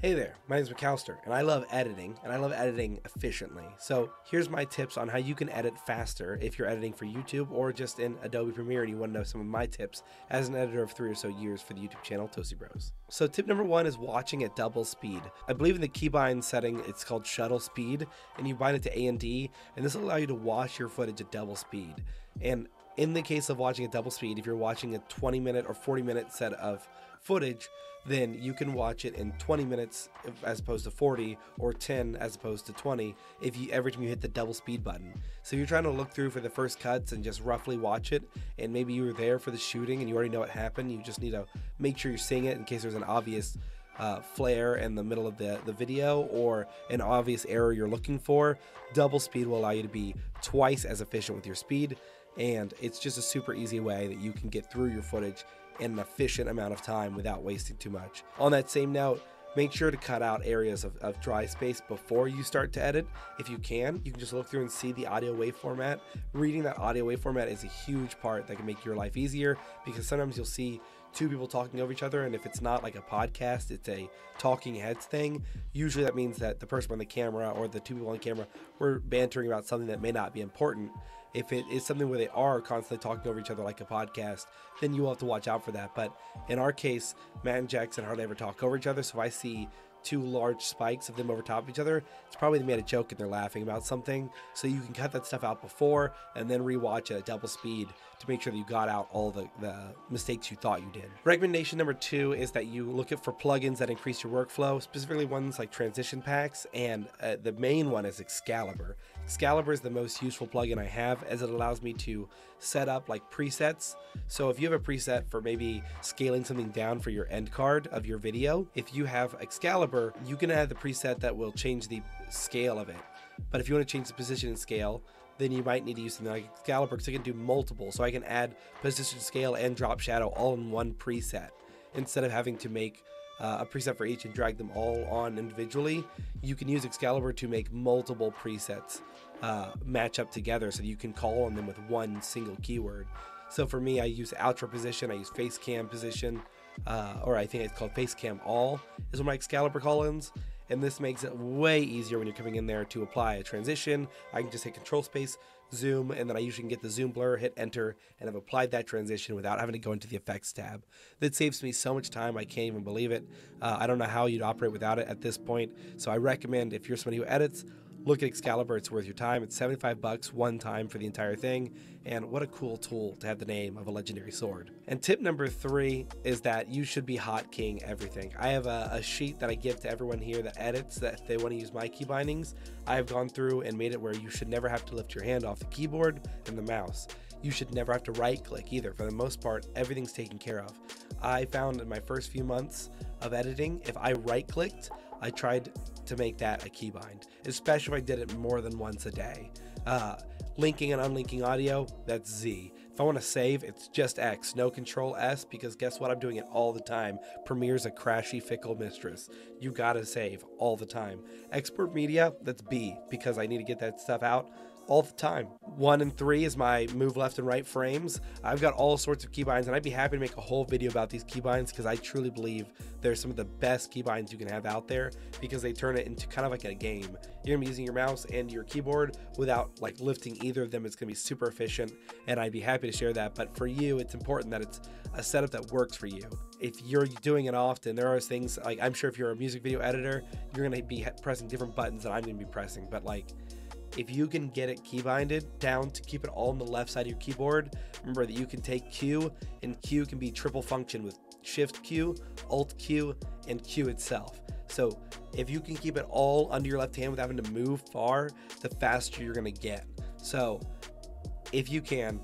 Hey there, my name is McAllister, and I love editing, and I love editing efficiently. So here's my tips on how you can edit faster if you're editing for YouTube or just in Adobe Premiere and you want to know some of my tips as an editor of 3 or so years for the YouTube channel Toasty Bros. So tip number 1 is watching at double speed. I believe in the keybind setting, it's called shuttle speed, and you bind it to A&D, and this will allow you to watch your footage at double speed. And in the case of watching at double speed, if you're watching a 20-minute or 40-minute set of footage, then you can watch it in 20 minutes as opposed to 40, or 10 as opposed to 20 every time you hit the double speed button. So you're trying to look through for the first cuts and just roughly watch it, and maybe you were there for the shooting and you already know what happened. You just need to make sure you're seeing it in case there's an obvious flare in the middle of the video or an obvious error you're looking for. Double speed will allow you to be twice as efficient with your speed, and it's just a super easy way that you can get through your footage in an efficient amount of time without wasting too much. On that same note, make sure to cut out areas of dry space before you start to edit. If you can just look through and see the audio wave format. Reading that audio wave format is a huge part that can make your life easier, because sometimes you'll see two people talking over each other, and if it's not like a podcast, it's a talking heads thing. Usually that means that the person on the camera or the two people on the camera were bantering about something that may not be important. If it is something where they are constantly talking over each other like a podcast, then you will have to watch out for that. But in our case, Matt and Jackson hardly ever talk over each other, so if I see two large spikes of them over top of each other, it's probably they made a joke and they're laughing about something. So you can cut that stuff out before and then rewatch it at double speed to make sure that you got out all the mistakes you thought you did. Recommendation number 2 is that you look for plugins that increase your workflow, specifically ones like transition packs, and the main one is Excalibur. Excalibur is the most useful plugin I have, as it allows me to set up like presets. So if you have a preset for maybe scaling something down for your end card of your video, if you have Excalibur, you can add the preset that will change the scale of it. But if you want to change the position and scale, then you might need to use something like Excalibur, because I can do multiple. So I can add position, scale, and drop shadow all in one preset, instead of having to make a preset for each and drag them all on individually. You can use Excalibur to make multiple presets match up together, so that you can call on them with one single keyword. So for me, I use outro position, I use face cam position, or I think it's called face cam all is one of my Excalibur call-ins. And this makes it way easier when you're coming in there to apply a transition. I can just hit control space, zoom, and then I usually can get the zoom blur, hit enter, and I've applied that transition without having to go into the effects tab. That saves me so much time, I can't even believe it. I don't know how you'd operate without it at this point. So I recommend, if you're somebody who edits, look at Excalibur. It's worth your time. It's $75 one time for the entire thing, and what a cool tool to have the name of a legendary sword. And tip number 3 is that you should be hotkeying everything. I have a sheet that I give to everyone here that edits, that if they want to use my key bindings, I have gone through and made it where you should never have to lift your hand off the keyboard and the mouse. You should never have to right click either. For the most part, everything's taken care of. I found in my first few months of editing, if I right clicked, I tried to make that a keybind, especially if I did it more than once a day. Linking and unlinking audio, that's Z. If I want to save, it's just X, no control S, because guess what? I'm doing it all the time. Premiere's a crashy, fickle mistress. You gotta save all the time. Export media, that's B, because I need to get that stuff out all the time. 1 and 3 is my move left and right frames. I've got all sorts of keybinds, and I'd be happy to make a whole video about these keybinds, because I truly believe they're some of the best keybinds you can have out there, because they turn it into kind of like a game. You're gonna be using your mouse and your keyboard without like lifting either of them. It's gonna be super efficient, and I'd be happy to share that. But for you, it's important that it's a setup that works for you. If you're doing it often, there are things like, I'm sure if you're a music video editor, you're gonna be pressing different buttons that I'm gonna be pressing, but like, if you can get it keybinded down to keep it all on the left side of your keyboard, remember that you can take Q, and Q can be triple function with Shift Q, Alt Q, and Q itself. So if you can keep it all under your left hand without having to move far, the faster you're gonna get. So if you can,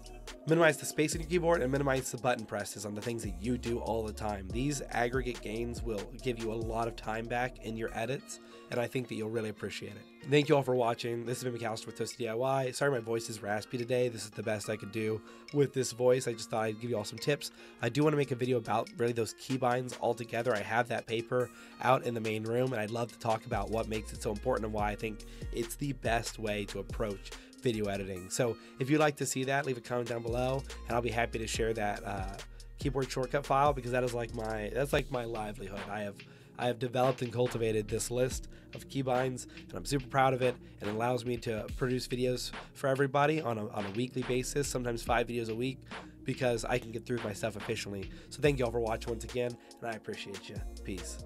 minimize the space on your keyboard and minimize the button presses on the things that you do all the time. These aggregate gains will give you a lot of time back in your edits, and I think that you'll really appreciate it. Thank you all for watching. This has been McAllister with Toasty DIY. Sorry my voice is raspy today. This is the best I could do with this voice. I just thought I'd give you all some tips. I do want to make a video about really those keybinds all together. I have that paper out in the main room, and I'd love to talk about what makes it so important and why I think it's the best way to approach video editing. So if you'd like to see that, leave a comment down below, and I'll be happy to share that keyboard shortcut file, because that is like my livelihood. I have developed and cultivated this list of keybinds, and I'm super proud of it, and it allows me to produce videos for everybody on a weekly basis, sometimes 5 videos a week, because I can get through my stuff efficiently. So thank you all for watching once again, and I appreciate you. Peace.